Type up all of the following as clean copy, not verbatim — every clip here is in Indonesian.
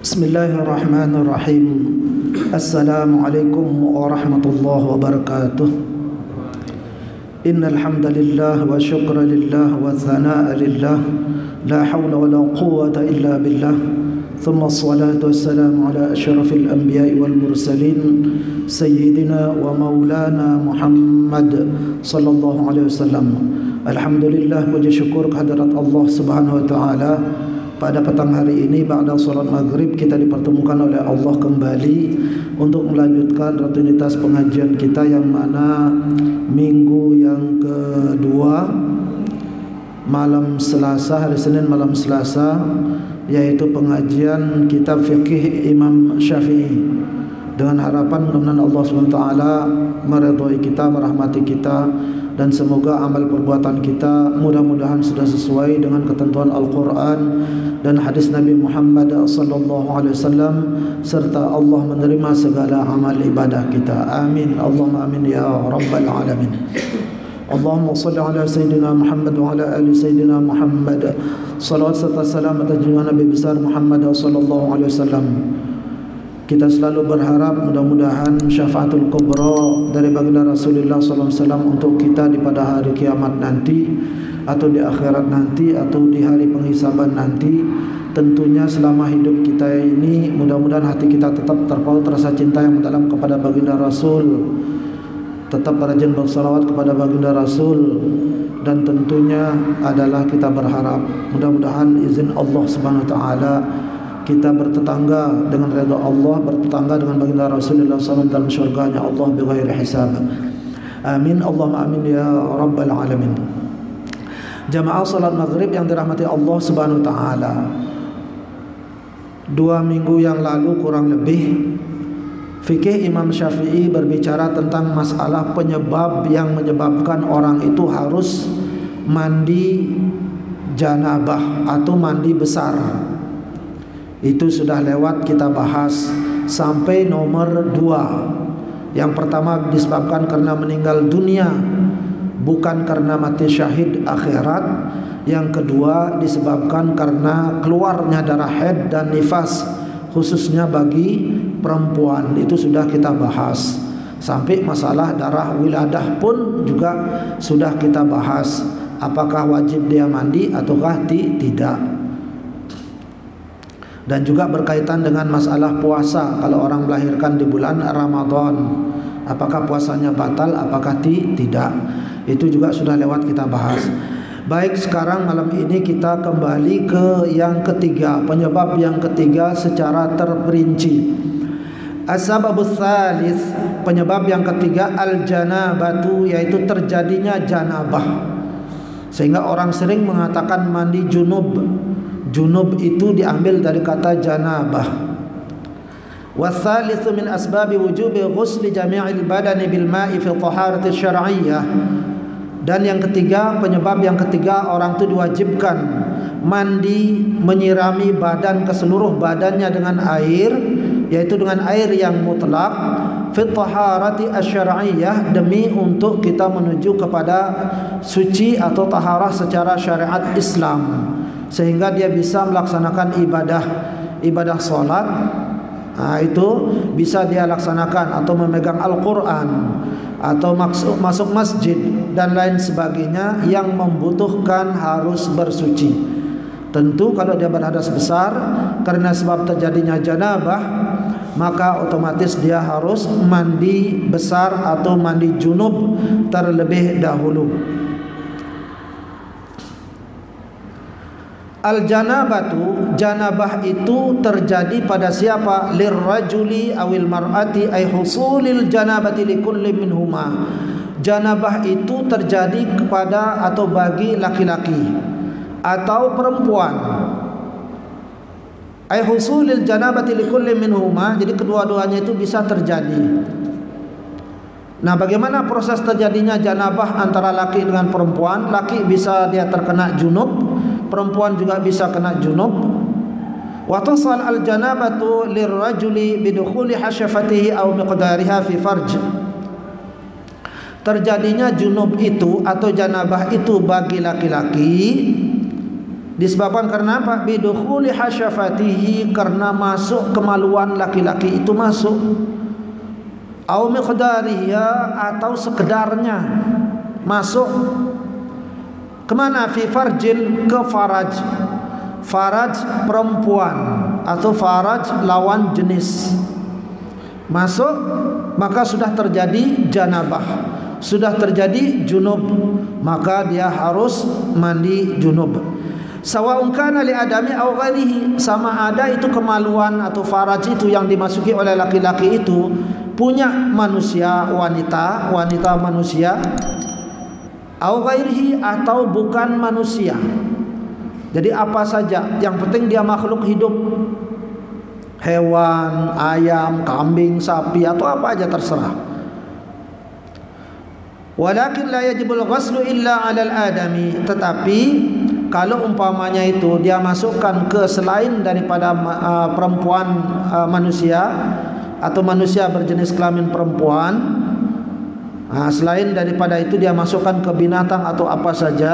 Bismillahirrahmanirrahim. Assalamualaikum warahmatullahi wabarakatuh. Innal hamdalillah wa syukra lillah wa thanaa lillah, la haula wa la quwwata illa billah. Thumma assalatu wassalamu ala asyrafil anbiya'i wal mursalin sayyidina wa maulana Muhammad sallallahu alaihi wasallam. Alhamdulillah, puji syukur kehadirat Allah Subhanahu wa taala. Pada petang hari ini ba'da salat maghrib kita dipertemukan oleh Allah kembali untuk melanjutkan rutinitas pengajian kita yang mana minggu yang kedua malam Selasa, hari Senin malam Selasa, yaitu pengajian kitab fikih Imam Syafi'i, dengan harapan mudah-mudahan Allah SWT meridhai kita, merahmati kita, dan semoga amal perbuatan kita mudah-mudahan sudah sesuai dengan ketentuan Al-Quran dan hadis Nabi Muhammad SAW, serta Allah menerima segala amal ibadah kita. Amin, Allahumma amin ya rabbal alamin. Allahumma salli ala Sayyidina Muhammad wa ala ali Sayyidina Muhammad. Salawat serta salam atas junjungan Nabi besar Muhammad SAW. Kita selalu berharap mudah-mudahan syafaatul kubra dari baginda Rasulullah SAW untuk kita di pada hari kiamat nanti, atau di akhirat nanti, atau di hari penghisaban nanti. Tentunya selama hidup kita ini mudah-mudahan hati kita tetap terpaut rasa cinta yang mendalam kepada baginda Rasul, tetap rajin bersalawat kepada baginda Rasul, dan tentunya adalah kita berharap mudah-mudahan izin Allah Subhanahu wa taala kita bertetangga dengan redha Allah, bertetangga dengan baginda Rasulullah SAW dalam syurganya Allah bighairi hisab. Amin, Allahumma amin ya rabbal alamin. Jamaah salat maghrib yang dirahmati Allah Subhanahu wa taala, 2 minggu yang lalu kurang lebih fikih Imam Syafi'i berbicara tentang masalah penyebab yang menyebabkan orang itu harus mandi janabah atau mandi besar. Itu sudah lewat kita bahas sampai nomor 2. Yang pertama disebabkan karena meninggal dunia, bukan karena mati syahid akhirat. Yang kedua disebabkan karena keluarnya darah haid dan nifas, khususnya bagi perempuan. Itu sudah kita bahas. Sampai masalah darah wiladah pun juga sudah kita bahas. Apakah wajib dia mandi ataukah tidak. Dan juga berkaitan dengan masalah puasa. Kalau orang melahirkan di bulan Ramadan, apakah puasanya batal, apakah tidak. Itu juga sudah lewat kita bahas. Baik, sekarang malam ini kita kembali ke yang ketiga, penyebab yang ketiga secara terperinci. As-sababus tsalits, penyebab yang ketiga al-janabatu, yaitu terjadinya janabah. Sehingga orang sering mengatakan mandi junub. Junub itu diambil dari kata janabah. Watsalitsu min asbabi wujubi ghusli jami'il badani bil ma'i fi taharati syar'iyyah. Dan yang ketiga, penyebab yang ketiga orang itu diwajibkan mandi, menyirami badan ke seluruh badannya dengan air, yaitu dengan air yang mutlak, fi taharati asy-syar'iyyah, demi untuk kita menuju kepada suci atau taharah secara syariat Islam, sehingga dia bisa melaksanakan ibadah solat. Itu bisa dia laksanakan, atau memegang Al-Quran, atau masuk masjid dan lain sebagainya yang membutuhkan harus bersuci. Tentu kalau dia berhadas besar karena sebab terjadinya janabah, maka otomatis dia harus mandi besar atau mandi junub terlebih dahulu. Al-janabatu, janabah itu terjadi pada siapa? Lirrajuli awil mar'ati, ay husulil janabati likulli minhuma. Janabah itu terjadi kepada atau bagi laki-laki atau perempuan. Ay husulil janabati likulli minhuma, jadi kedua-duanya itu bisa terjadi. Nah, bagaimana proses terjadinya janabah antara laki dengan perempuan? Laki bisa dia terkena junub, perempuan juga bisa kena junub. Wa tasal al-janabatu lirrajuli bidukhuli hasyafatihi aw miqdariha fi farj. Terjadinya junub itu atau janabah itu bagi laki-laki Disebabkan karena apa? Bidukhuli hasyafatihi, karena masuk kemaluan laki-laki itu masuk. Au miqdariha, atau sekedarnya masuk. Kemana? Fi farjin, ke faraj. Faraj perempuan atau faraj lawan jenis. Masuk, maka sudah terjadi janabah, sudah terjadi junub, maka dia harus mandi junub. Sawa'un kana li adami aw ghairihi, sama ada itu kemaluan atau faraj itu yang dimasuki oleh laki-laki itu punya manusia, wanita manusia, aw ghairihi, atau bukan manusia. Jadi apa saja, yang penting dia makhluk hidup, hewan, ayam, kambing, sapi, atau apa aja terserah. Walakin la yajibul ghuslu illa 'alal adami, tetapi kalau umpamanya itu dia masukkan ke selain daripada perempuan, manusia atau manusia berjenis kelamin perempuan, selain daripada itu dia masukkan ke binatang atau apa saja,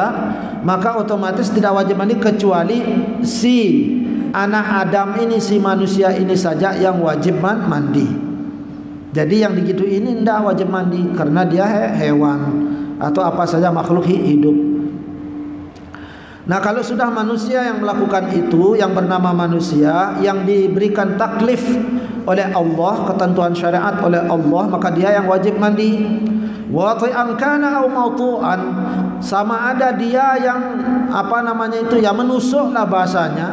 maka otomatis tidak wajib mandi, kecuali si anak Adam ini, si manusia ini saja yang wajib mandi. Jadi yang begitu ini tidak wajib mandi karena dia hewan atau apa saja makhluk hidup. Nah, kalau sudah manusia yang melakukan itu, yang bernama manusia, yang diberikan taklif oleh Allah, ketentuan syariat oleh Allah, maka dia yang wajib mandi. Wati'an kana au mautu'an, sama ada dia yang yang menusuklah bahasanya,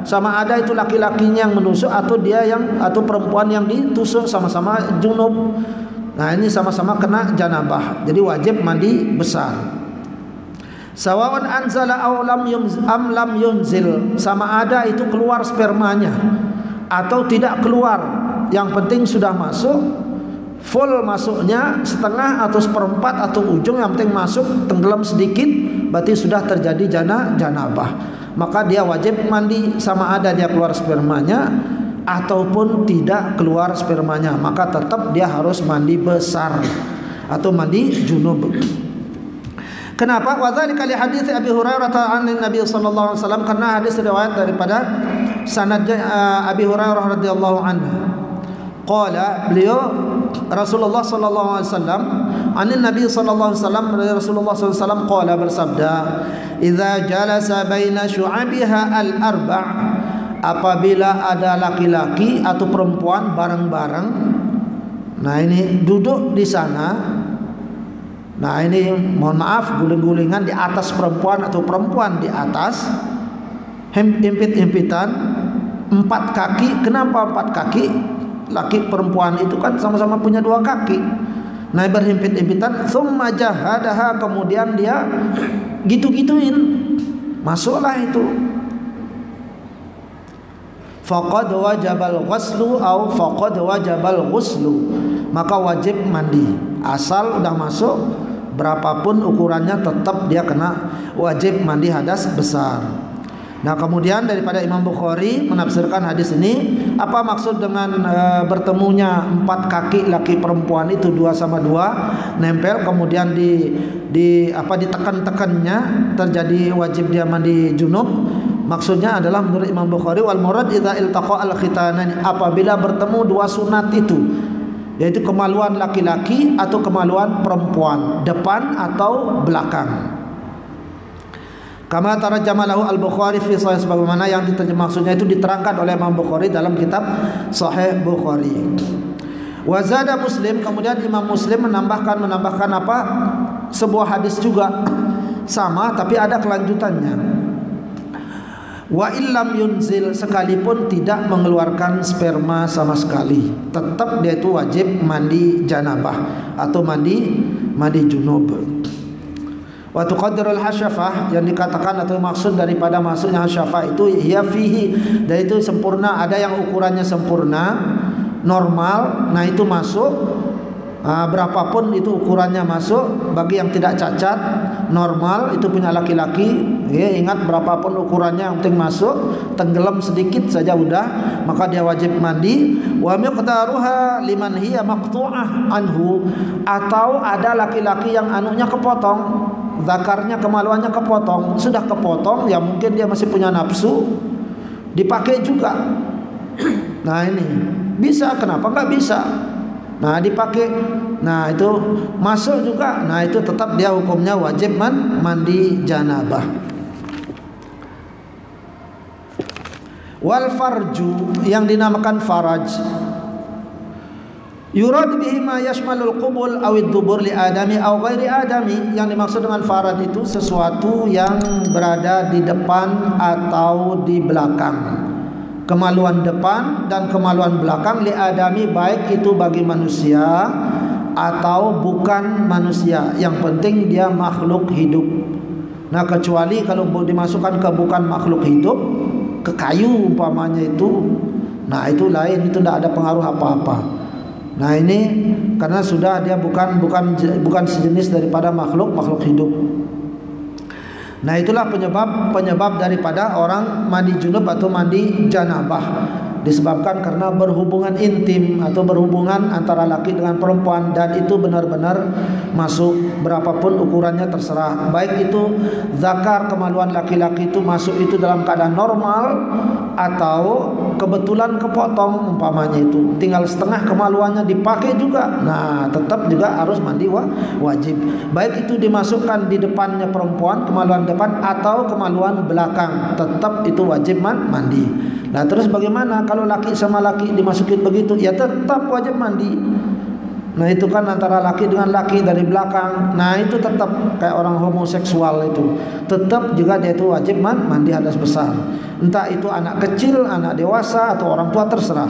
sama ada itu laki-lakinya yang menusuk atau dia yang atau perempuan yang ditusuk, sama-sama junub. Nah, ini sama-sama kena janabah. Jadi wajib mandi besar. Sawawan anzala aw lam yunzil, sama ada itu keluar spermanya atau tidak keluar, yang penting sudah masuk, full masuknya, setengah atau seperempat atau ujung, yang penting masuk, tenggelam sedikit, berarti sudah terjadi janabah. Maka dia wajib mandi, sama ada dia keluar spermanya ataupun tidak keluar spermanya, maka tetap dia harus mandi besar atau mandi junub. Kenapa? Wa dzalika li hadits Abi Hurairah an Nabi sallallahu alaihi wasallam, karena hadis riwayat daripada sanadnya Abi Hurairah radhiyallahu anhu. Qala, beliau Rasulullah sallallahu alaihi wasallam, an Nabi sallallahu alaihi wasallam, Rasulullah sallallahu alaihi wasallam qala, bersabda, "Idza jalasa baina syu'abiha al-arba'", apabila ada laki-laki atau perempuan bareng-bareng, nah ini duduk di sana. Nah ini mohon maaf, guling-gulingan di atas perempuan atau perempuan di atas, himpit-himpitan, 4 kaki. Kenapa 4 kaki? Laki perempuan itu kan sama-sama punya 2 kaki. Nah berhimpit-himpitan, tsumma jahadaha, kemudian dia gitu-gituin, masuklah itu. Faqad wajabal ghuslu au faqad wajabal ghuslu, maka wajib mandi. Asal udah masuk, berapapun ukurannya tetap dia kena wajib mandi hadas besar. Nah kemudian daripada Imam Bukhari menafsirkan hadis ini, apa maksud dengan bertemunya 4 kaki laki perempuan itu 2 sama 2 nempel, kemudian ditekan-tekannya terjadi wajib dia mandi junub. Maksudnya adalah menurut Imam Bukhari, wal murad idza iltaqa al khitanani, apabila bertemu 2 sunat itu, yaitu kemaluan laki-laki atau kemaluan perempuan, depan atau belakang. Kama tarjama lahu al-Bukhari fi sahih, sebagaimana yang maksudnya itu diterangkan oleh Imam Bukhari dalam kitab Sahih Bukhari. Wa zada Muslim, kemudian Imam Muslim menambahkan apa? Sebuah hadis juga sama tapi ada kelanjutannya. Wa illam yunzil, sekalipun tidak mengeluarkan sperma sama sekali, tetap dia itu wajib mandi janabah atau mandi junub. Wa tuqaddarul hasyafah, yang dikatakan atau maksud daripada masuknya hasyafah itu ya fihi, dan itu sempurna, ada yang ukurannya sempurna normal, nah itu masuk, berapapun itu ukurannya masuk. Bagi yang tidak cacat normal itu punya laki-laki, ya, ingat berapapun ukurannya yang penting masuk, tenggelam sedikit saja udah, maka dia wajib mandi. Wa miqdaruha liman hiya maqtu'ah anhu, atau ada laki-laki yang anunya kepotong, zakarnya, kemaluannya kepotong. Sudah kepotong, ya mungkin dia masih punya nafsu, dipakai juga. Nah ini bisa, kenapa nggak bisa? Nah dipakai, nah itu masuk juga. Nah itu tetap dia hukumnya wajib mandi janabah. Wal farju, yang dinamakan faraj, yurad bihi ma yashmalul qubul awid dubur li adami aw ghairi adami. Yang dimaksud dengan faraj itu sesuatu yang berada di depan atau di belakang. Kemaluan depan dan kemaluan belakang li adami, baik itu bagi manusia atau bukan manusia. Yang penting dia makhluk hidup. Nah kecuali kalau dimasukkan ke bukan makhluk hidup, ke kayu umpamanya itu, nah itu lain, itu tidak ada pengaruh apa-apa. Nah ini karena sudah dia bukan sejenis daripada makhluk hidup. Nah itulah penyebab daripada orang mandi junub atau mandi janabah, disebabkan karena berhubungan intim atau berhubungan antara laki dengan perempuan, dan itu benar-benar masuk berapapun ukurannya terserah. Baik itu zakar, kemaluan laki-laki itu masuk itu dalam keadaan normal atau kebetulan kepotong umpamanya itu, tinggal setengah kemaluannya dipakai juga. Nah tetap juga harus mandi wajib. Baik itu dimasukkan di depannya perempuan, kemaluan depan atau kemaluan belakang, tetap itu wajib mandi. Nah terus bagaimana kalau laki sama laki dimasukin begitu? Ya tetap wajib mandi. Nah itu kan antara laki dengan laki dari belakang. Nah itu tetap kayak orang homoseksual itu, tetap juga dia itu wajib mandi hadas besar. Entah itu anak kecil, anak dewasa atau orang tua, terserah,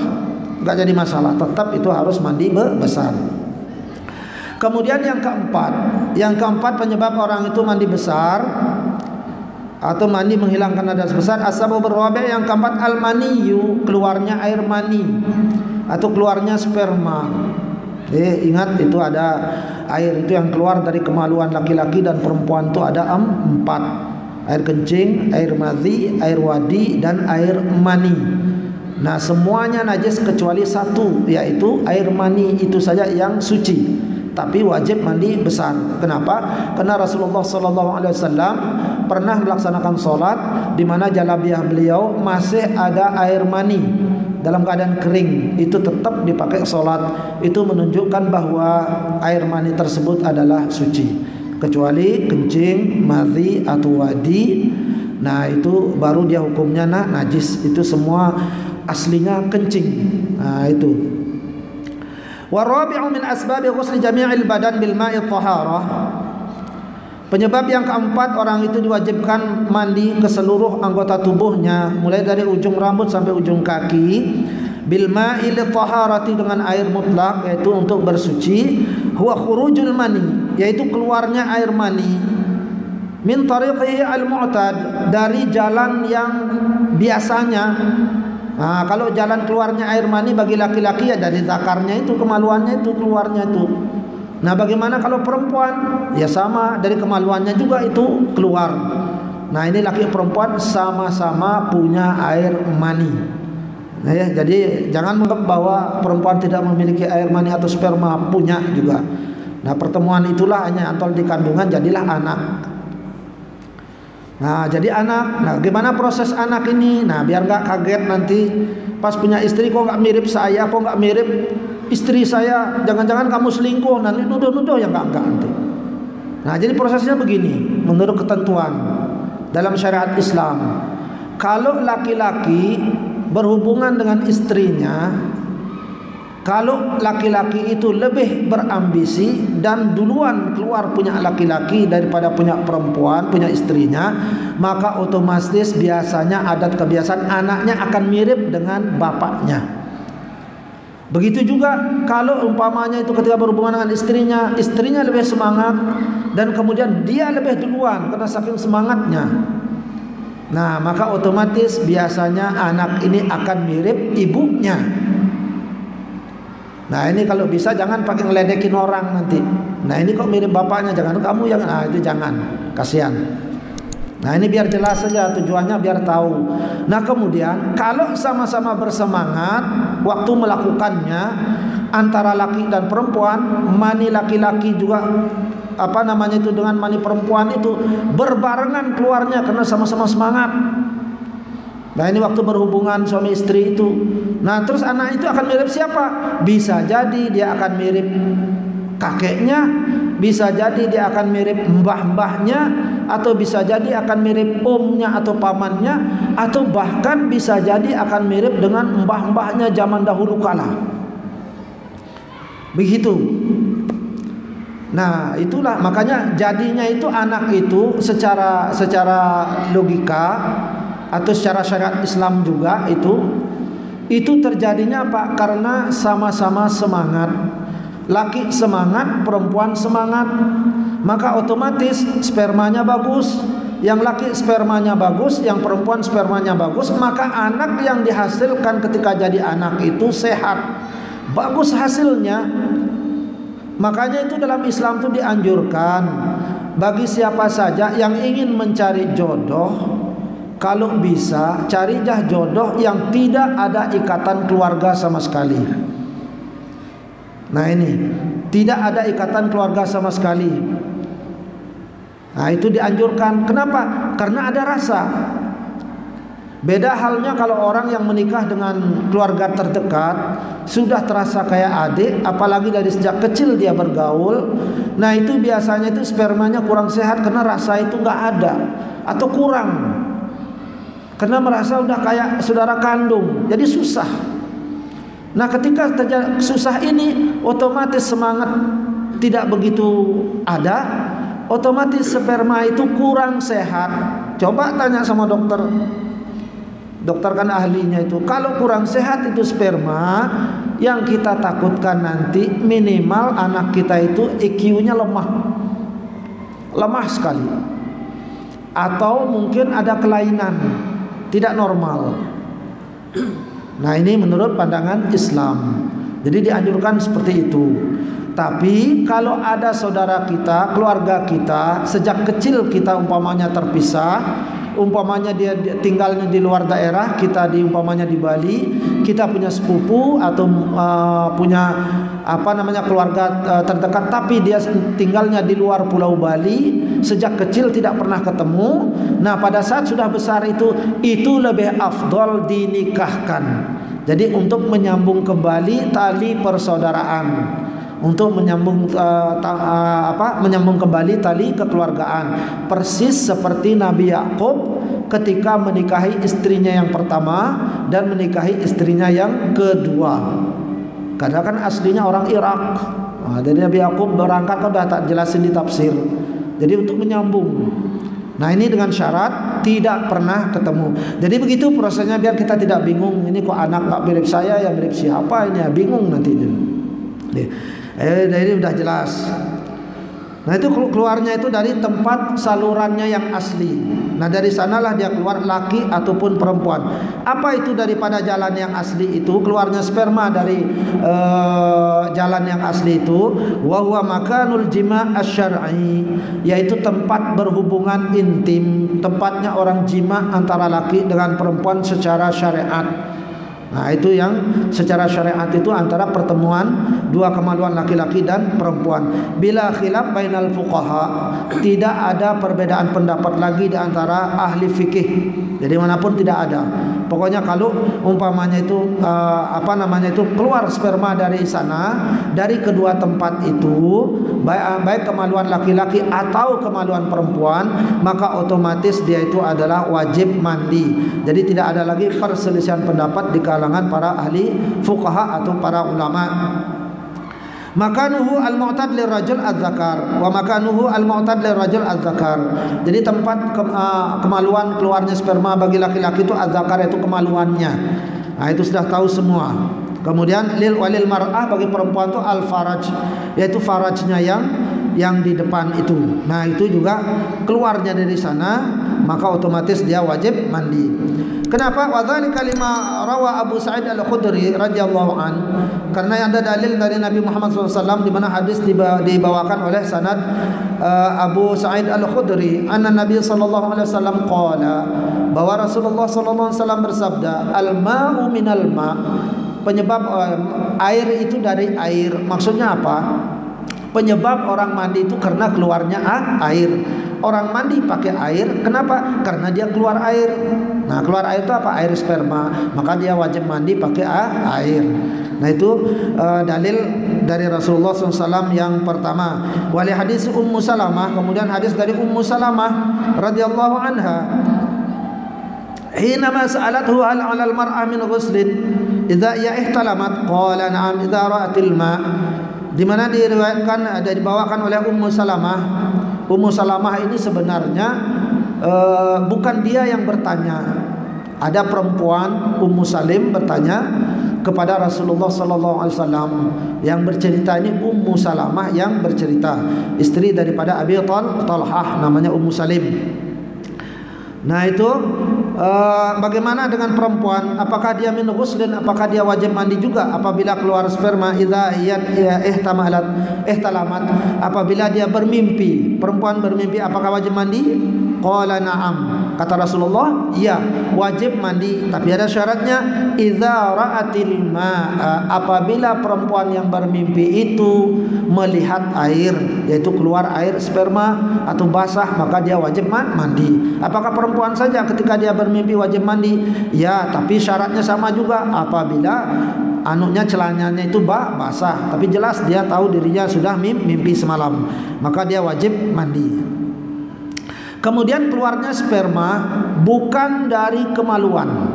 nggak jadi masalah, tetap itu harus mandi besar. Kemudian yang keempat penyebab orang itu mandi besar atau mandi menghilangkan hadas besar, as-sababur rabi', yang keempat al-maniyu, keluarnya air mani atau keluarnya sperma. Ingat itu ada air itu yang keluar dari kemaluan laki-laki dan perempuan itu ada 4. Air kencing, air madhi, air wadi, dan air mani. Nah semuanya najis kecuali satu, yaitu air mani, itu saja yang suci, tapi wajib mandi besar. Kenapa? Karena Rasulullah SAW pernah melaksanakan sholat di mana jalabiah beliau masih ada air mani dalam keadaan kering, itu tetap dipakai sholat. Itu menunjukkan bahwa air mani tersebut adalah suci, kecuali kencing, madhi atau wadi. Nah itu baru dia hukumnya najis. Itu semua aslinya kencing. Nah itu. Warabi'u min asbabi ghusli jami'il badan bil ma'i taharah. Penyebab yang keempat, orang itu diwajibkan mandi ke seluruh anggota tubuhnya, mulai dari ujung rambut sampai ujung kaki, bil ma'i li taharati, dengan air mutlak, yaitu untuk bersuci. Huwa khurujul mani, yaitu keluarnya air mani, min tariqihi al-mu'tad, dari jalan yang biasanya. Nah, kalau jalan keluarnya air mani bagi laki-laki ya dari zakarnya itu, kemaluannya itu keluarnya itu. Nah bagaimana kalau perempuan? Ya sama, dari kemaluannya juga itu keluar. Nah ini laki perempuan sama-sama punya air mani. Nah, ya, jadi jangan menganggap bahwa perempuan tidak memiliki air mani atau sperma, punya juga. Nah pertemuan itulah hanya antol di kandungan jadilah anak. Nah jadi anak. Nah gimana proses anak ini? Nah biar nggak kaget nanti pas punya istri, kok nggak mirip saya, kok nggak mirip istri saya, jangan-jangan kamu selingkuh, nanti nuduh-nuduh yang enggak nanti. Nah jadi prosesnya begini, menurut ketentuan dalam syariat Islam, kalau laki-laki berhubungan dengan istrinya, kalau laki-laki itu lebih berambisi dan duluan keluar punya laki-laki daripada punya perempuan, punya istrinya, maka otomatis biasanya adat kebiasaan anaknya akan mirip dengan bapaknya. Begitu juga kalau umpamanya itu ketika berhubungan dengan istrinya lebih semangat dan kemudian dia lebih duluan karena saking semangatnya. Nah, maka otomatis biasanya anak ini akan mirip ibunya. Nah, ini kalau bisa jangan pakai ngeledekin orang nanti. Nah, ini kok mirip bapaknya, jangan kamu yang itu jangan, kasihan. Nah ini biar jelas saja tujuannya, biar tahu. Nah kemudian kalau sama-sama bersemangat waktu melakukannya antara laki dan perempuan, mani laki-laki juga dengan mani perempuan itu berbarengan keluarnya karena sama-sama semangat. Nah ini waktu berhubungan suami istri itu. Nah terus anak itu akan mirip siapa? Bisa jadi dia akan mirip kakeknya, bisa jadi dia akan mirip mbah-mbahnya, atau bisa jadi akan mirip omnya atau pamannya, atau bahkan bisa jadi akan mirip dengan mbah-mbahnya zaman dahulu kala. Begitu. Nah itulah makanya jadinya itu anak itu secara logika atau secara syariat Islam juga itu terjadinya apa? Karena sama-sama semangat. Laki semangat, perempuan semangat, maka otomatis spermanya bagus. Yang laki spermanya bagus, yang perempuan spermanya bagus, maka anak yang dihasilkan ketika jadi anak itu sehat, bagus hasilnya. Makanya itu dalam Islam itu dianjurkan bagi siapa saja yang ingin mencari jodoh, kalau bisa carilah jodoh yang tidak ada ikatan keluarga sama sekali. Nah ini tidak ada ikatan keluarga sama sekali. Nah itu dianjurkan. Kenapa? Karena ada rasa. Beda halnya kalau orang yang menikah dengan keluarga terdekat, sudah terasa kayak adik, apalagi dari sejak kecil dia bergaul. Nah itu biasanya itu spermanya kurang sehat karena rasa itu nggak ada atau kurang, karena merasa udah kayak saudara kandung, jadi susah. Nah ketika terjadi susah ini, otomatis semangat tidak begitu ada, otomatis sperma itu kurang sehat. Coba tanya sama dokter. Dokter kan ahlinya itu. Kalau kurang sehat itu sperma, yang kita takutkan nanti minimal anak kita itu IQ-nya lemah sekali, atau mungkin ada kelainan, tidak normal. Nah ini menurut pandangan Islam. Jadi dianjurkan seperti itu. Tapi kalau ada saudara kita, keluarga kita, sejak kecil kita umpamanya terpisah, umpamanya dia tinggalnya di luar daerah, kita umpamanya di Bali, kita punya sepupu atau punya keluarga terdekat, tapi dia tinggalnya di luar Pulau Bali, sejak kecil tidak pernah ketemu. Nah pada saat sudah besar itu lebih afdol dinikahkan. Jadi untuk menyambung kembali tali persaudaraan, untuk menyambung kembali tali kekeluargaan, persis seperti Nabi Yakub ketika menikahi istrinya yang pertama dan menikahi istrinya yang kedua. Karena kan aslinya orang Irak. Nah, jadi Nabi Yakub berangkat kan sudah tak jelasin di tafsir. Jadi untuk menyambung. Nah ini dengan syarat tidak pernah ketemu. Jadi begitu prosesnya biar kita tidak bingung. Ini kok anak nggak mirip saya, ya mirip siapa ini ya, bingung nanti. Ini udah jelas. Nah itu keluarnya itu dari tempat salurannya yang asli. Nah dari sanalah dia keluar, laki ataupun perempuan. Apa itu daripada jalan yang asli itu? Keluarnya sperma dari jalan yang asli itu, wa huwa makanul jima' asy-syar'i, yaitu tempat berhubungan intim, tempatnya orang jima antara laki dengan perempuan secara syariat. Nah itu yang secara syariat itu antara pertemuan dua kemaluan laki-laki dan perempuan. Bila khilaf bainal fuqaha, tidak ada perbedaan pendapat lagi di antara ahli fikih. Jadi manapun tidak ada. Pokoknya kalau umpamanya itu keluar sperma dari sana, dari kedua tempat itu, baik kemaluan laki-laki atau kemaluan perempuan, maka otomatis dia itu adalah wajib mandi. Jadi tidak ada lagi perselisihan pendapat di kalangan para ahli fuqaha atau para ulama. Makanuhu al-mu'tad lirajul az-zakar wa makanuhu al-mu'tad lirajul az-zakar. Jadi tempat kemaluan keluarnya sperma bagi laki-laki itu az-zakar, itu kemaluannya. Nah itu sudah tahu semua. Kemudian walil mar'ah bagi perempuan itu al-faraj, yaitu farajnya yang di depan itu. Nah itu juga keluarnya dari sana, maka otomatis dia wajib mandi. Kenapa? Wadzalika lima rawa Abu Sa'id Al-Khudri radhiyallahu an. Karena ada dalil dari Nabi Muhammad SAW di mana hadis dibawakan oleh sanad Abu Sa'id Al-Khudri, anna Nabi sallallahu alaihi wasallam qala, bahwa Rasulullah sallallahu alaihi wasallam bersabda, al-ma'u minal ma', penyebab air itu dari air. Maksudnya apa? Penyebab orang mandi itu karena keluarnya air. Orang mandi pakai air, kenapa? Karena dia keluar air. Nah, keluar air itu apa? Air sperma. Maka dia wajib mandi pakai air. Nah, itu dalil dari Rasulullah SAW yang pertama. Wali hadis Ummu Salamah, kemudian hadis dari Ummu Salamah radhiyallahu anha. Hina ma sa'alathu hal 'ala al-mar'a min ghuslin idza ya ihtalamat qala na'am idza ra'atil ma'. Di mana diriwayatkan, ada dibawakan oleh Ummu Salamah. Ummu Salamah ini sebenarnya bukan dia yang bertanya. Ada perempuan Ummu Salim bertanya kepada Rasulullah sallallahu alaihi wasallam. Yang bercerita ini Ummu Salamah yang bercerita, istri daripada Abi Talhah, namanya Ummu Salim. Nah, itu bagaimana dengan perempuan? Apakah dia min ghuslin? Apakah dia wajib mandi juga apabila keluar sperma? Idza ihtalamat, apabila dia bermimpi, perempuan bermimpi, apakah wajib mandi? Qala na'am. Kata Rasulullah, iya, wajib mandi, tapi ada syaratnya. Idza ra'atil ma'a, apabila perempuan yang bermimpi itu melihat air, yaitu keluar air sperma atau basah, maka dia wajib mandi. Apakah perempuan saja ketika dia bermimpi wajib mandi? Ya, tapi syaratnya sama juga. Apabila celananya itu basah, tapi jelas dia tahu dirinya sudah mimpi semalam, maka dia wajib mandi. Kemudian keluarnya sperma bukan dari kemaluan,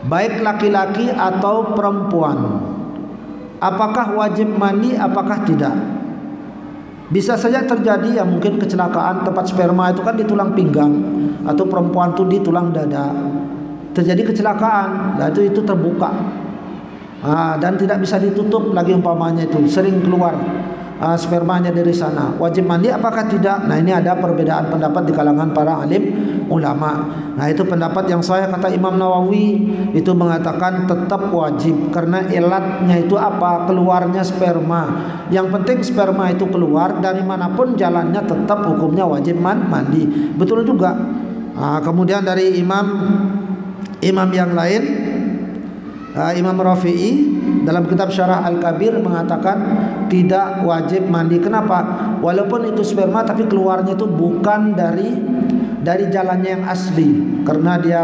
baik laki-laki atau perempuan. Apakah wajib mandi? Apakah tidak? Bisa saja terjadi, ya mungkin kecelakaan, tempat sperma itu kan di tulang pinggang, atau perempuan itu di tulang dada. Terjadi kecelakaan, nah itu terbuka, dan tidak bisa ditutup lagi umpamanya, itu sering keluar spermanya dari sana. Wajib mandi apakah tidak? Nah, ini ada perbedaan pendapat di kalangan para alim ulama. Nah, itu pendapat yang saya kata Imam Nawawi itu mengatakan tetap wajib, karena ilatnya itu apa? Keluarnya sperma. Yang penting sperma itu keluar dari manapun jalannya, tetap hukumnya wajib mandi. Betul juga. Kemudian dari imam yang lain, Imam Rafi'i dalam kitab Syarah Al-Kabir mengatakan tidak wajib mandi. Kenapa? Walaupun itu sperma, tapi keluarnya itu bukan dari jalannya yang asli, karena dia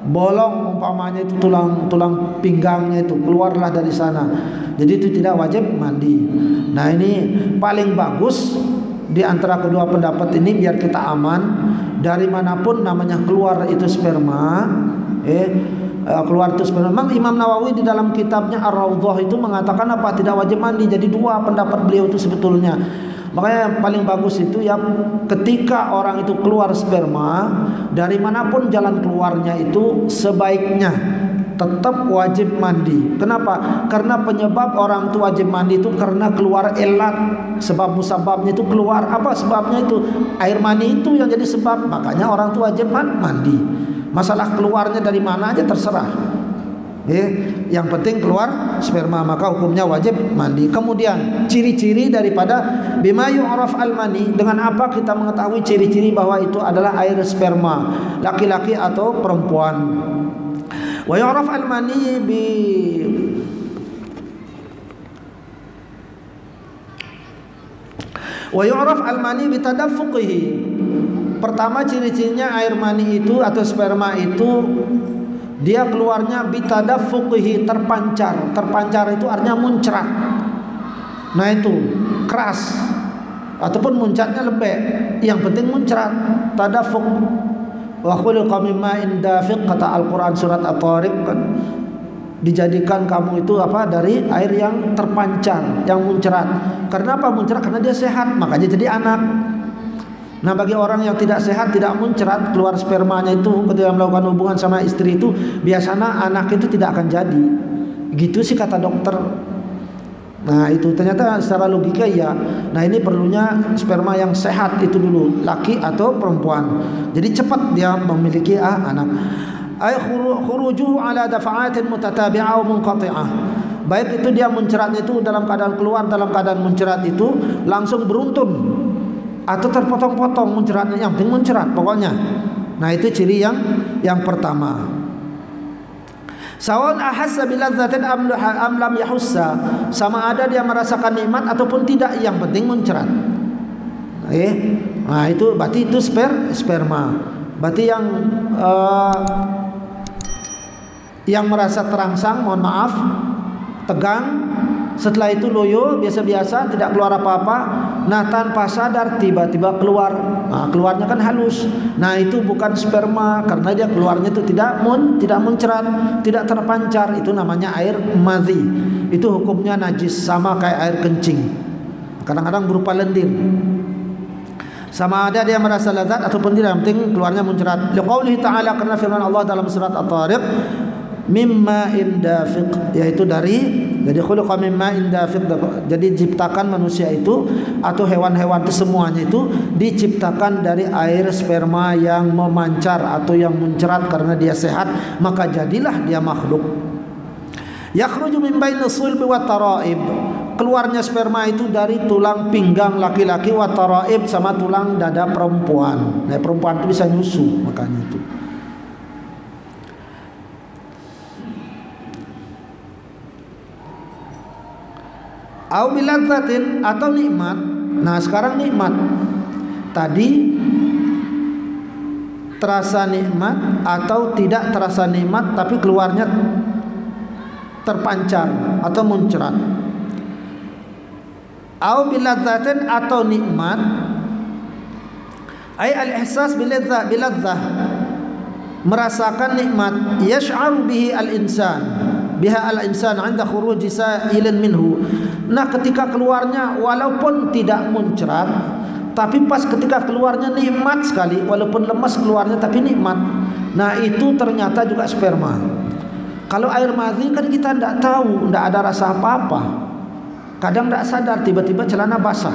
bolong umpamanya, itu tulang pinggangnya itu keluarlah dari sana. Jadi itu tidak wajib mandi. Nah, ini paling bagus di antara kedua pendapat ini, biar kita aman dari manapun namanya keluar itu sperma. Keluar itu sperma. Memang Imam Nawawi di dalam kitabnya Ar-Raudhah itu mengatakan apa? Tidak wajib mandi. Jadi dua pendapat beliau itu sebetulnya. Makanya yang paling bagus itu ya, ketika orang itu keluar sperma dari manapun jalan keluarnya itu, sebaiknya tetap wajib mandi. Kenapa? Karena penyebab orang itu wajib mandi itu karena keluar elat. Sebab musababnya itu keluar. Apa sebabnya itu? Air mani itu yang jadi sebab. Makanya orang itu wajib mandi. Masalah keluarnya dari mana aja terserah. Yang penting keluar sperma, maka hukumnya wajib mandi. Kemudian ciri-ciri daripada bima yu'raf al-mani, dengan apa kita mengetahui ciri-ciri bahwa itu adalah air sperma, laki-laki atau perempuan. Wa yu'raf al-mani bi tadaffuqihi. Pertama, ciri-cirinya air mani itu atau sperma itu dia keluarnya bitadaffuqihi, terpancar. Terpancar itu artinya muncrat. Nah, itu keras ataupun muncratnya lembek, yang penting muncrat. Tadaffuq. Wa khuliqa mimma indafiq, kata Al-Qur'an surat At-Tariq, dijadikan kamu itu apa? Dari air yang terpancar, yang muncrat. Karena apa muncrat? Karena dia sehat, makanya jadi anak. Nah, bagi orang yang tidak sehat, tidak muncrat, keluar spermanya itu ketika melakukan hubungan sama istri itu, biasanya anak itu tidak akan jadi. Gitu sih kata dokter. Nah, itu ternyata secara logika ya. Nah, ini perlunya sperma yang sehat itu dulu, laki atau perempuan. Jadi cepat dia memiliki anak. Ay khurujuhu ala dafa'atin mutatabi'ah wa munqati'ah. Baik itu dia muncratnya itu dalam keadaan keluar, dalam keadaan muncrat itu langsung beruntun atau terpotong-potong muncratnya, yang penting muncrat pokoknya. Nah, itu ciri yang pertama. Sawan ahassa biladzatin am lam yahussa, sama ada dia merasakan nikmat ataupun tidak, yang penting muncrat. Nah itu berarti itu sperma. Berarti yang merasa terangsang, mohon maaf, tegang, setelah itu loyo biasa-biasa, tidak keluar apa-apa. Nah tanpa sadar tiba-tiba keluar. Nah, keluarnya kan halus. Nah itu bukan sperma, karena dia keluarnya itu tidak muncrat, tidak terpancar. Itu namanya air madhi. Itu hukumnya najis, sama kayak air kencing. Kadang-kadang berupa lendir. Sama ada dia merasa lazat ataupun tidak, yang penting keluarnya muncrat. Liqaulihi ta'ala, karena firman Allah dalam surat At-Tariq, mimma indafiq, yaitu jadi khuluqa mimma indafiq. Jadi diciptakan manusia itu atau hewan-hewan itu semuanya itu diciptakan dari air sperma yang memancar atau yang muncrat, karena dia sehat maka jadilah dia makhluk. Yakhruju min baini sulbi wa taraib, keluarnya sperma itu dari tulang pinggang laki-laki, wa taraib, sama tulang dada perempuan. Nah perempuan itu bisa nyusu, makanya itu. Au biladzatin, atau nikmat. Nah sekarang nikmat, tadi terasa nikmat atau tidak terasa nikmat, tapi keluarnya terpancar atau muncrat. Au biladzatin, atau nikmat, ay al-ihsas biladzah, merasakan nikmat, yash'aru bihi al-insan, biha al-insan 'inda khuruji sa'ilin minhu. Nah ketika keluarnya walaupun tidak muncrat, tapi pas ketika keluarnya nikmat sekali, walaupun lemas keluarnya tapi nikmat. Nah itu ternyata juga sperma. Kalau air madhi kan kita tidak tahu, tidak ada rasa apa-apa. Kadang tidak sadar tiba-tiba celana basah.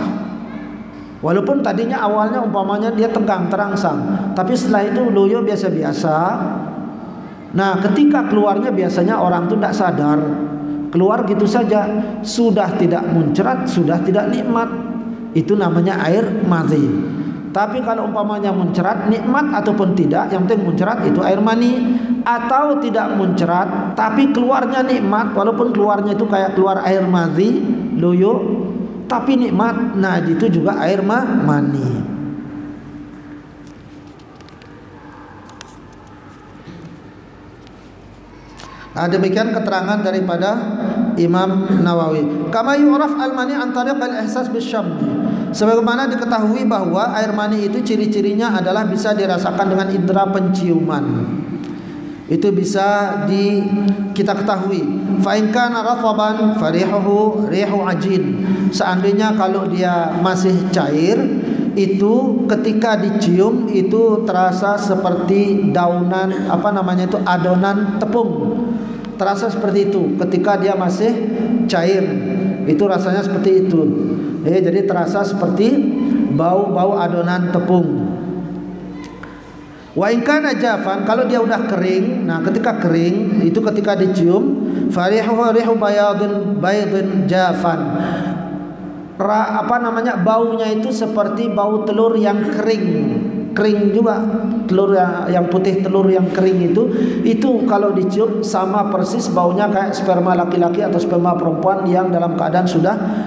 Walaupun tadinya awalnya umpamanya dia tegang, terangsang, tapi setelah itu loyo biasa-biasa. Nah ketika keluarnya biasanya orang itu tidak sadar, keluar gitu saja, sudah tidak muncrat, sudah tidak nikmat. Itu namanya air madhi. Tapi kalau umpamanya muncrat, nikmat ataupun tidak, yang penting muncrat, itu air mani. Atau tidak muncrat tapi keluarnya nikmat, walaupun keluarnya itu kayak keluar air madhi, loyo, tapi nikmat. Nah itu juga air mani. Nah, demikian keterangan daripada Imam Nawawi. Kama yu'raf al-mani an tariq al-ihsas bisyammi, sebagaimana diketahui bahwa air mani itu ciri-cirinya adalah bisa dirasakan dengan indera penciuman. Itu bisa kita ketahui. Fa in kana rathaban farihuhu rihu ajin, seandainya kalau dia masih cair, itu ketika dicium itu terasa seperti daunan, adonan tepung. Terasa seperti itu ketika dia masih cair, itu rasanya seperti itu. Jadi terasa seperti bau adonan tepung. Wa in kana jafan, kalau dia udah kering, nah ketika kering itu ketika dicium, farihu rihu baydin jafan. Baunya itu seperti bau telur yang kering juga, telur yang putih, telur yang kering itu kalau dicium sama persis baunya kayak sperma laki-laki atau sperma perempuan yang dalam keadaan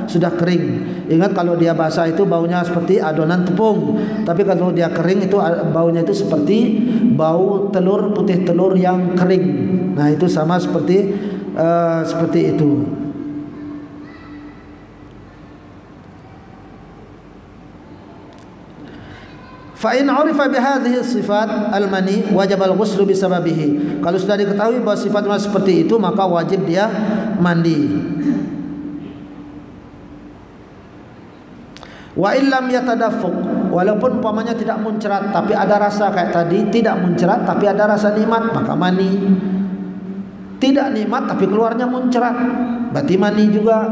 sudah kering. Ingat kalau dia basah itu baunya seperti adonan tepung, tapi kalau dia kering itu baunya itu seperti bau telur, putih telur yang kering. Nah itu sama seperti itu. Fa in 'urifa bi hadhihi sifat al-mani wajib al-ghusl bisababihi. Kalau sudah diketahui bahwa sifatnya seperti itu, maka wajib dia mandi. Wa illam yatadaffuq, walaupun umpamanya tidak muncrat tapi ada rasa kayak tadi, tidak muncrat tapi ada rasa nikmat, maka mani. Tidak nikmat tapi keluarnya muncrat, berarti mani juga.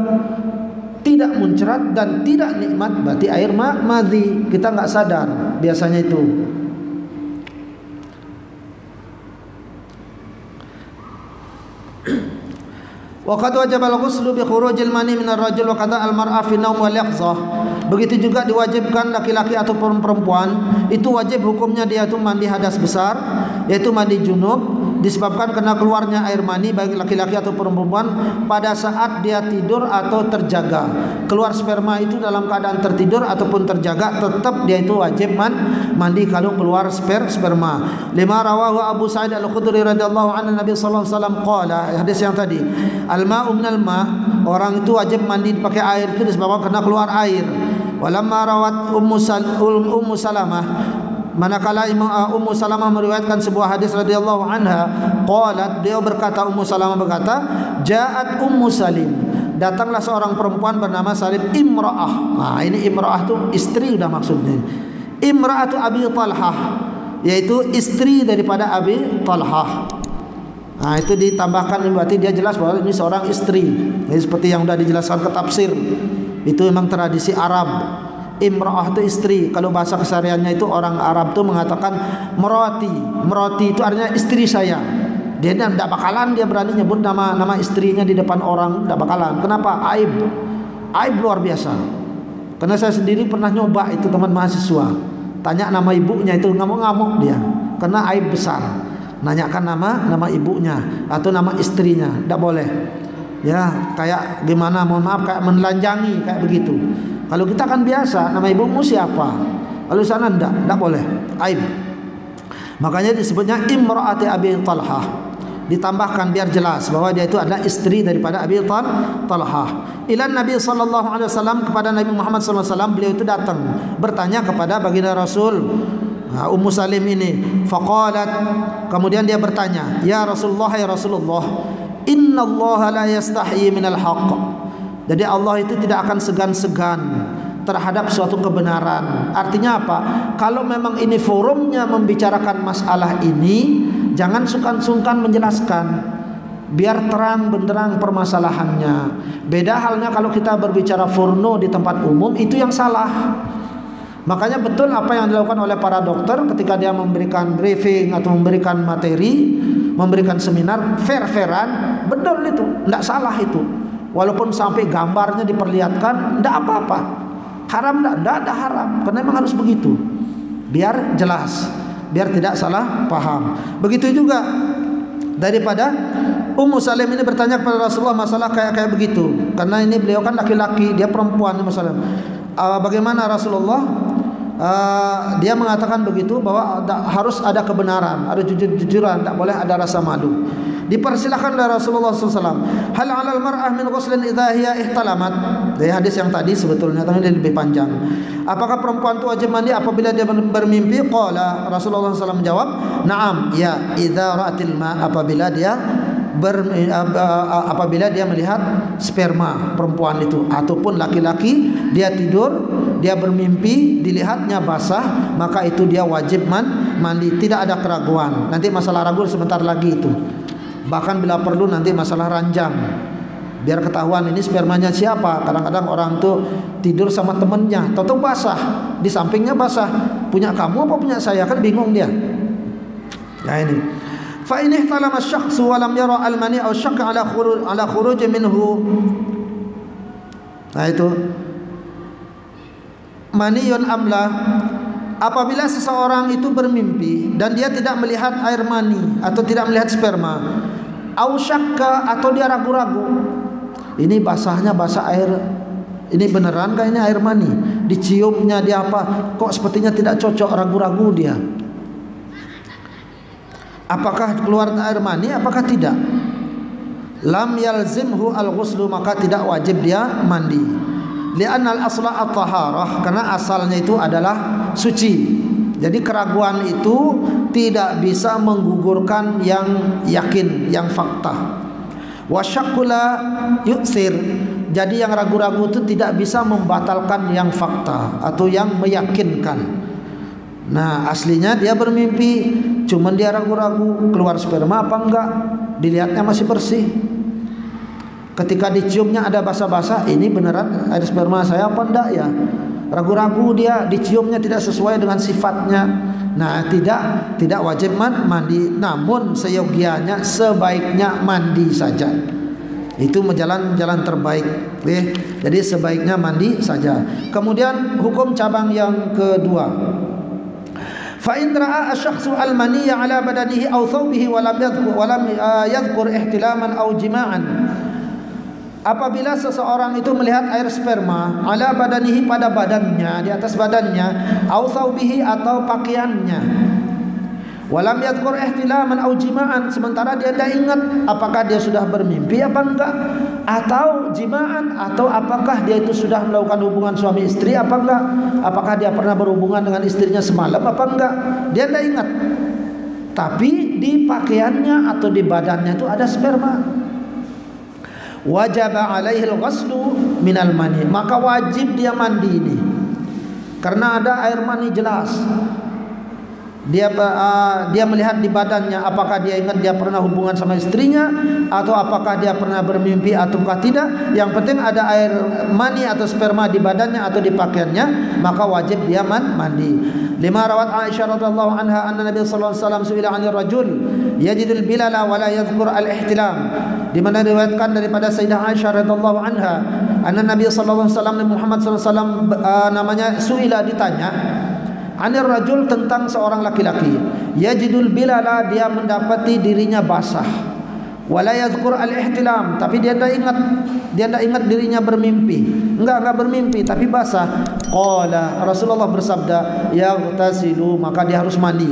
Tidak muncrat dan tidak nikmat, berarti air madhi. Kita nggak sadar biasanya itu. Wa qad wajaba al-ghuslu bi khurujil mani min ar-rajul wa qada al-mar'a fi naum wal yaqzah. Begitu juga diwajibkan laki-laki ataupun perempuan, itu wajib hukumnya dia itu mandi hadas besar, yaitu mandi junub, disebabkan karena keluarnya air mani bagi laki-laki atau perempuan pada saat dia tidur atau terjaga. Keluar sperma itu dalam keadaan tertidur ataupun terjaga, tetap dia itu wajib mandi kalau keluar sperma. Lima rawahu Abu Sa'id Al-Khudri radhiyallahu anhu Nabi sallallahu alaihi wasallam qala, hadis yang tadi, al-ma'u minal ma', orang itu wajib mandi pakai air itu disebabkan karena keluar air. Walamma rawat Ummu Salamah, manakala Ummu Salamah meriwayatkan sebuah hadis radhiyallahu anha, qalat, dia berkata, Ummu Salamah berkata, ja'at Ummu Salim, datanglah seorang perempuan bernama Salim, imra'ah. Nah, ini imra'ah itu istri sudah maksudnya. Imra'atu Abi Talhah, yaitu istri daripada Abi Talhah. Nah, itu ditambahkan, berarti dia jelas bahwa ini seorang istri. Jadi seperti yang sudah dijelaskan ke tafsir, itu memang tradisi Arab. Imra'ah itu istri. Kalau bahasa kesehariannya itu orang Arab itu mengatakan meroti. Meroti itu artinya istri saya. Dia tidak bakalan dia berani nyebut nama istrinya di depan orang, tidak bakalan. Kenapa? Aib luar biasa. Karena saya sendiri pernah nyoba itu, teman mahasiswa. Tanya nama ibunya itu ngamuk-ngamuk dia. Karena aib besar. Nanyakan nama ibunya atau nama istrinya, tidak boleh. Ya, kayak gimana, mohon maaf, kayak menelanjangi kayak begitu. Kalau kita kan biasa, nama ibumu siapa? Kalau sana tidak boleh, aib. Makanya disebutnya imra'ati Abi Talhah. Ditambahkan biar jelas bahwa dia itu adalah istri daripada Abi Talhah. Ilan Nabi sallallahu alaihi wasallam, kepada Nabi Muhammad sallallahu alaihi wasallam, beliau itu datang bertanya kepada baginda Rasul, Ummu Salim ini. Faqalat, kemudian dia bertanya, ya Rasulullah, ya Rasulullah, innallaha la yastahyi minal haqq. Jadi Allah itu tidak akan segan-segan terhadap suatu kebenaran. Artinya apa? Kalau memang ini forumnya membicarakan masalah ini, jangan sungkan-sungkan menjelaskan, biar terang benderang permasalahannya. Beda halnya kalau kita berbicara porno di tempat umum, itu yang salah. Makanya betul apa yang dilakukan oleh para dokter ketika dia memberikan briefing atau memberikan materi, memberikan seminar, fair-fairan, betul itu, tidak salah itu. Walaupun sampai gambarnya diperlihatkan, tidak apa-apa. Haram tidak ada haram, karena memang harus begitu. Biar jelas, biar tidak salah paham. Begitu juga daripada Ummu Salim ini bertanya kepada Rasulullah masalah kayak begitu. Karena ini beliau kan laki-laki, dia perempuan, Ummu Salim. Bagaimana Rasulullah? Dia mengatakan begitu, bahwa harus ada kebenaran, ada jujur-jujuran, tidak boleh ada rasa malu. Dipersilahkan oleh Rasulullah SAW. Hal 'alal mar'ah min ghuslin idza hiya ihtalamat. Dari hadis yang tadi sebetulnya, tapi ini lebih panjang. Apakah perempuan itu wajib mandi apabila dia bermimpi? Qala, Rasulullah SAW menjawab, na'am, ya, idza ra'atil ma, apabila dia melihat sperma perempuan itu ataupun laki-laki, dia tidur, dia bermimpi, dilihatnya basah, maka itu dia wajib mandi, tidak ada keraguan. Nanti masalah ragu sebentar lagi itu. Bahkan bila perlu nanti masalah ranjang, biar ketahuan ini spermanya siapa. Kadang-kadang orang tuh tidur sama temennya, tahu-tahu basah, di sampingnya basah. Punya kamu apa punya saya, kan bingung dia. Nah ini. Fa in ihtalama asy-syakhsu wa lam yara al-mani aw syakka ala khuruj minhu. Nah itu maniyun amla, apabila seseorang itu bermimpi dan dia tidak melihat air mani atau tidak melihat sperma, au syakka, atau dia ragu-ragu, ini basahnya basah air, ini beneran kah ini air mani, diciumnya dia apa, kok sepertinya tidak cocok, ragu-ragu dia. Apakah keluar air mani, apakah tidak? Lam yalzimhu al-ghuslu, maka tidak wajib dia mandi. Li'anna al-asla at-taharah, karena asalnya itu adalah suci. Jadi keraguan itu tidak bisa menggugurkan yang yakin, yang fakta. Wa syaqqula yu'sir, jadi yang ragu-ragu itu tidak bisa membatalkan yang fakta atau yang meyakinkan. Nah, aslinya dia bermimpi, cuman dia ragu-ragu keluar sperma apa enggak, dilihatnya masih bersih. Ketika diciumnya ada basah-basah, ini beneran air sperma saya apa enggak ya? Ragu-ragu dia, diciumnya tidak sesuai dengan sifatnya. Nah, tidak wajib mandi, namun seyogianya sebaiknya mandi saja. Itu jalan terbaik. Jadi sebaiknya mandi saja. Kemudian hukum cabang yang kedua. Fa in ra'a asy-syakhsu al-maniyya 'ala badanihi aw thawbihi wa lam yadhkur ihtilaman aw jima'an. Apabila seseorang itu melihat air sperma 'ala badanihi pada badannya, di atas badannya, aw thawbihi atau pakaiannya, walam yadhkur ihtilaman aw jima'an, sementara dia tidak ingat apakah dia sudah bermimpi apa enggak, atau jima'an, atau apakah dia itu sudah melakukan hubungan suami istri apa enggak, apakah dia pernah berhubungan dengan istrinya semalam apa enggak, dia tidak ingat. Tapi di pakaiannya atau di badannya itu ada sperma. Wajaba alaihi al-ghuslu minal mani, maka wajib dia mandi ini karena ada air mani jelas. Dia melihat di badannya, apakah dia ingat dia pernah hubungan sama istrinya, atau apakah dia pernah bermimpi ataukah tidak. Yang penting ada air mani atau sperma di badannya atau di pakaiannya, maka wajib dia mandi. Lima rawat Aisyah radhiyallahu anha anna Nabi sallallahu alaihi wasallam su'ila 'anil rajul yajidul bilala wa la yadhkur al-ihtilam, di mana diriwayatkan daripada Sayyidah Aisyah radhiyallahu anha anna Nabi sallallahu alaihi wasallam, Muhammad sallallahu alaihi wasallam namanya su'ila, ditanya anir rajul, tentang seorang laki-laki, yajidul bilala, dia mendapati dirinya basah, wala yadhkur al-ihtilam, tapi dia tidak ingat dirinya bermimpi. Enggak bermimpi tapi basah. Qala, Rasulullah bersabda, yaghtasilu, maka dia harus mandi.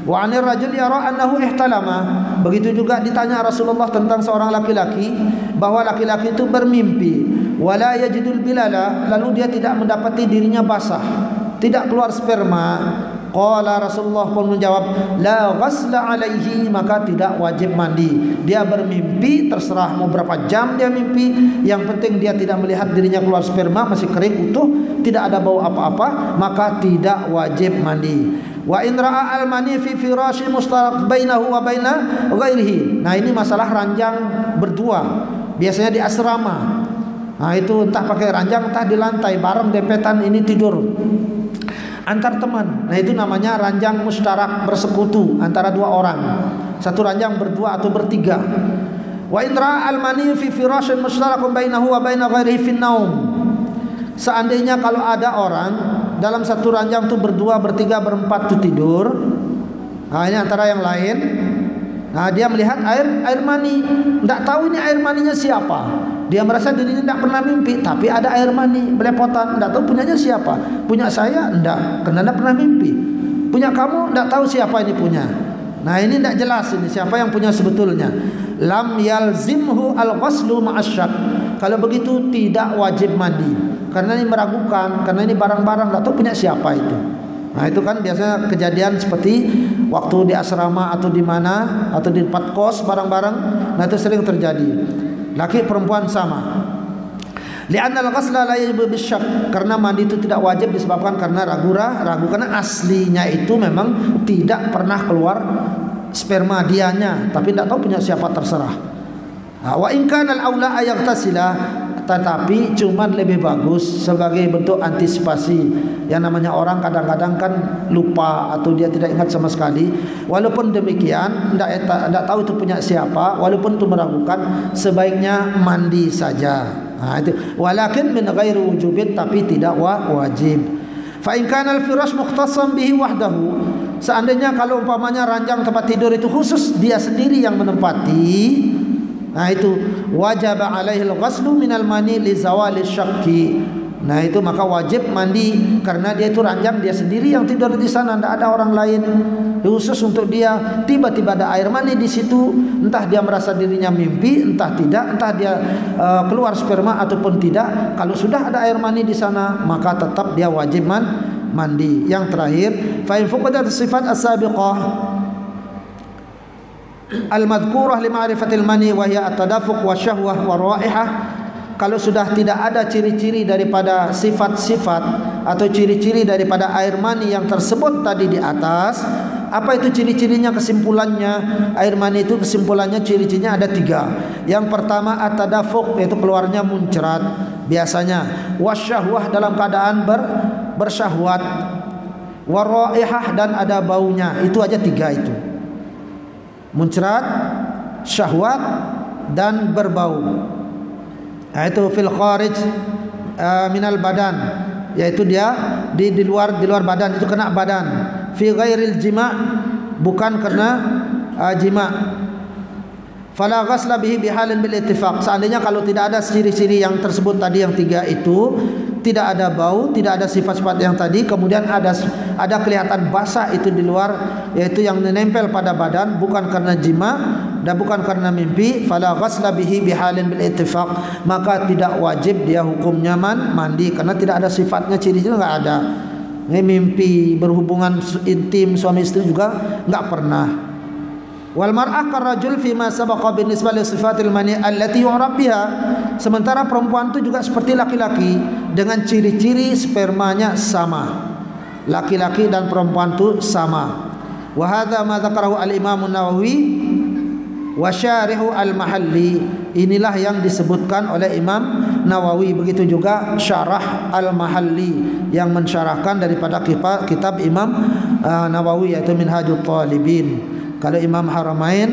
Wa anir rajul yara annahu ihtalama, begitu juga ditanya Rasulullah tentang seorang laki-laki bahwa laki-laki itu bermimpi, wala yajidul bilala, lalu dia tidak mendapati dirinya basah, tidak keluar sperma. Qala, Rasulullah pun menjawab, la ghasla alaihi, maka tidak wajib mandi. Dia bermimpi, terserah mau berapa jam dia mimpi, yang penting dia tidak melihat dirinya keluar sperma, masih kering utuh, tidak ada bau apa-apa, maka tidak wajib mandi. Wa in ra'a al-mani fi firashi mustaraq bainahu wa baina ghairihi. Nah, ini masalah ranjang berdua, biasanya di asrama. Nah, itu entah pakai ranjang entah di lantai, bareng dempetan, ini tidur antar teman. Nah, itu namanya ranjang mustarak, bersekutu antara dua orang. Satu ranjang berdua atau bertiga. Wa in ra'a al-mani fi firashin mustarakun bainahu wa baina ghairihi fi naum. Seandainya kalau ada orang dalam satu ranjang tuh berdua, bertiga, berempat tuh tidur. Nah, ini antara yang lain. Nah, dia melihat air mani, tidak tahu ini air maninya siapa. Dia merasa dirinya tidak pernah mimpi, tapi ada air mani belepotan, tidak tahu punyanya siapa. Punya saya tidak, karena tidak pernah mimpi. Punya kamu tidak tahu siapa ini punya. Nah, ini tidak jelas ini siapa yang punya sebetulnya. Lam yalzimhu al-ghuslu ma'asyak. Kalau begitu tidak wajib mandi, karena ini meragukan, karena ini barang-barang tidak tahu punya siapa itu. Nah, itu kan biasanya kejadian seperti waktu di asrama atau di mana, atau di tempat kos barang-barang. Nah, itu sering terjadi. Laki perempuan sama. Li'anna al-ghusla la yajibu bisyak, karena mandi itu tidak wajib disebabkan karena ragu, karena aslinya itu memang tidak pernah keluar sperma dianya, tapi tidak tahu punya siapa, terserah. Wa in kana al-aula ayaghtasila, tetapi cuman lebih bagus sebagai bentuk antisipasi. Yang namanya orang kadang-kadang kan lupa atau dia tidak ingat sama sekali. Walaupun demikian tidak tahu itu punya siapa, walaupun itu meragukan, sebaiknya mandi saja. Nah, itu walakin min ghairi wujubin, tapi tidak wajib. Fa in kana al-firash mukhtassan bihi wahdahu, seandainya kalau umpamanya ranjang tempat tidur itu khusus dia sendiri yang menempati, nah itu wajib alaihi al-ghuslu minal mani li zawali syakki. Nah, itu maka wajib mandi karena dia itu ranjang dia sendiri yang tidur di sana, tidak ada orang lain. Khusus untuk dia, tiba-tiba ada air mani di situ, entah dia merasa dirinya mimpi, entah tidak, entah dia keluar sperma ataupun tidak. Kalau sudah ada air mani di sana, maka tetap dia wajib mandi. Yang terakhir, fa in fuqidat sifat as-sabiqah al-madhkurah li ma'rifatil mani wa hiya at-tadafuq wa syahwah wa raihah. Kalau sudah tidak ada ciri-ciri daripada sifat-sifat atau ciri-ciri daripada air mani yang tersebut tadi di atas, apa itu ciri-cirinya, kesimpulannya? Air mani itu kesimpulannya ciri-cirinya ada 3. Yang pertama at-tadafuq, yaitu keluarnya muncrat biasanya, wasyahwah dalam keadaan bersyahwat, waraihah dan ada baunya. Itu aja 3 itu. Muncrat, syahwat dan berbau. Nah, itu fil kharij minal badan, yaitu dia di luar badan, itu kena badan. fi ghairil jima', bukan karena jima'. Fala ghasla bihi bihalin bil ittifaq. Seandainya kalau tidak ada ciri-ciri yang tersebut tadi yang tiga itu, tidak ada bau, tidak ada sifat-sifat yang tadi, kemudian ada kelihatan basah itu di luar, yaitu yang menempel pada badan, bukan karena jima' dan bukan karena mimpi, fala ghasla bihi bihalin bil ittifaq, maka tidak wajib dia hukumnya mandi karena tidak ada sifatnya, ciri-ciri enggak ada. Mimpi berhubungan intim suami istri juga enggak pernah. Wal mar'ah karrajul fi ma sabaqa binisbah li sifatil mani allati yu'raf biha. Sementara perempuan itu juga seperti laki-laki dengan ciri-ciri spermanya sama. Laki-laki dan perempuan itu sama. Wa hadza ma dzakarahu al-Imam an-Nawawi wa syarihu al-Mahalli. Inilah yang disebutkan oleh Imam Nawawi. Begitu juga Syarah al-Mahalli yang mensyarahkan daripada kitab Imam Nawawi, yaitu Minhajut Talibin. Kalau Imam Haramain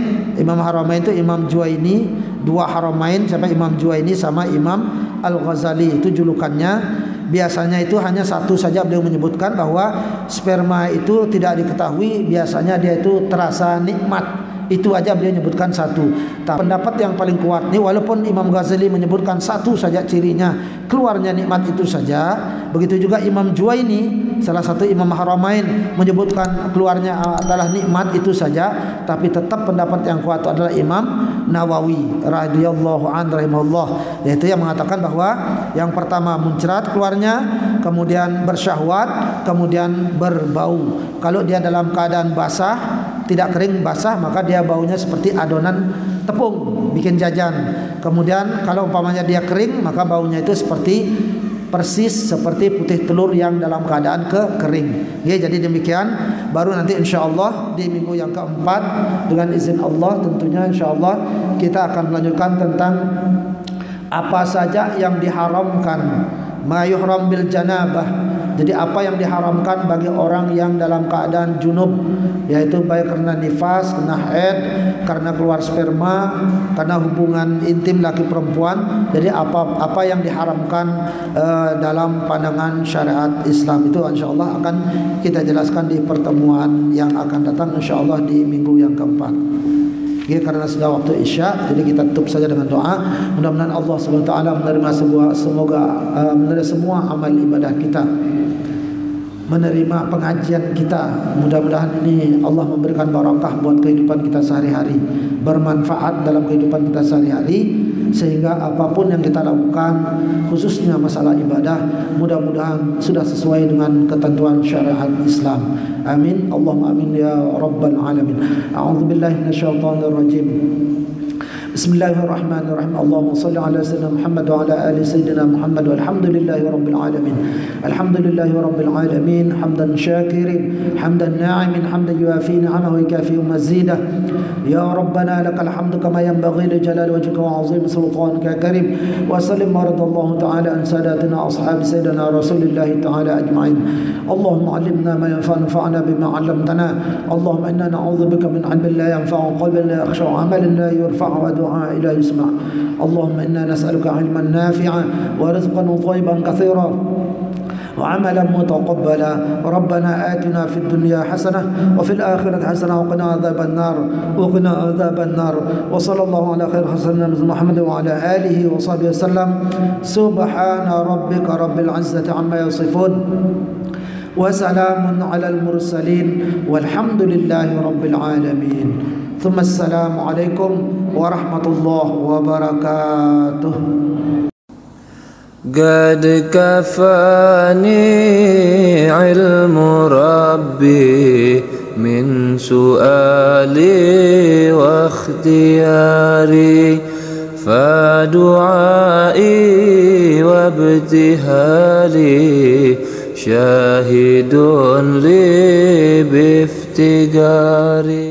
itu Imam Juwaini, dua Haramain, siapa Imam Juwaini sama Imam Al-Ghazali, itu julukannya. Biasanya itu hanya satu saja beliau menyebutkan bahwa sperma itu tidak diketahui, biasanya dia itu terasa nikmat. Itu aja beliau menyebutkan satu. Tapi pendapat yang paling kuat ini, walaupun Imam Ghazali menyebutkan satu saja cirinya, keluarnya nikmat itu saja. Begitu juga Imam Juwaini, salah satu Imam Haramain, menyebutkan keluarnya adalah nikmat itu saja. Tapi tetap pendapat yang kuat adalah Imam Nawawi radhiyallahu anhu rahimahullah, yaitu yang mengatakan bahwa yang pertama muncrat keluarnya, kemudian bersyahwat, kemudian berbau. Kalau dia dalam keadaan basah, tidak kering basah, maka dia baunya seperti adonan tepung bikin jajan. Kemudian kalau umpamanya dia kering, maka baunya itu persis seperti putih telur yang dalam keadaan kering. Ya, jadi demikian. Baru nanti insyaallah di minggu yang keempat dengan izin Allah tentunya insyaallah kita akan melanjutkan tentang apa saja yang diharamkan, ma yuhram bil janabah. Jadi apa yang diharamkan bagi orang yang dalam keadaan junub, yaitu baik karena nifas, karena haid, karena keluar sperma, karena hubungan intim laki perempuan. Jadi apa yang diharamkan dalam pandangan syariat Islam itu insyaallah akan kita jelaskan di pertemuan yang akan datang insyaallah di minggu yang keempat. Ya, karena sudah waktu Isya, jadi kita tutup saja dengan doa. Mudah-mudahan Allah Subhanahu wa taala menerima menerima semua amal ibadah kita, menerima pengajian kita. Mudah-mudahan ini Allah memberikan barakah buat kehidupan kita sehari-hari, bermanfaat dalam kehidupan kita sehari-hari, sehingga apapun yang kita lakukan khususnya masalah ibadah mudah-mudahan sudah sesuai dengan ketentuan syariat Islam. Amin. Allahumma amin ya rabbal alamin. A'udzubillahi minasyaitonir rajim. Bismillahirrahmanirrahim. Allahumma salli ala sayyidina Muhammad wa ala ali sayyidina Muhammad walhamdulillahi rabbil alamin. Alhamdulillahi rabbil alamin hamdan syakirin hamdan na'imin hamdan yuafi ni'amahu wa yukafi mazidah. Ya Rabbana lakal hamdu kama yanbaghi li jalali wajhika wa 'azimi sultanika karim. Wa sallim radallahu ta'ala an sadatina ashabi sayyidina Rasulillah ta'ala ajma'in. Allahumma 'allimna ma yanfa'una fa'na bima 'allamtana. Allahumma inna na'udzubika min 'ilmin la yanfa'u qalbin la yakhsha'u 'amalan la yurfa'u wa لا يسمع. اللهم إنا نسألك علما نافعا ورزقا طيبا كثيرا وعملا متقبلا. ربنا آتنا في الدنيا حسنة وفي الآخرة حسنة وقنا عذاب النار وصلى الله على خير حسننا محمد وعلى آله وصحبه وسلم. سبحان ربك رب العزة عما يصفون وسلام على المرسلين والحمد لله رب العالمين. ثم السلام عليكم ورحمة الله وبركاته. قد كفاني علم ربي من سؤالي واختياري فدعائي وابتهالي شاهد لي بافتقاري.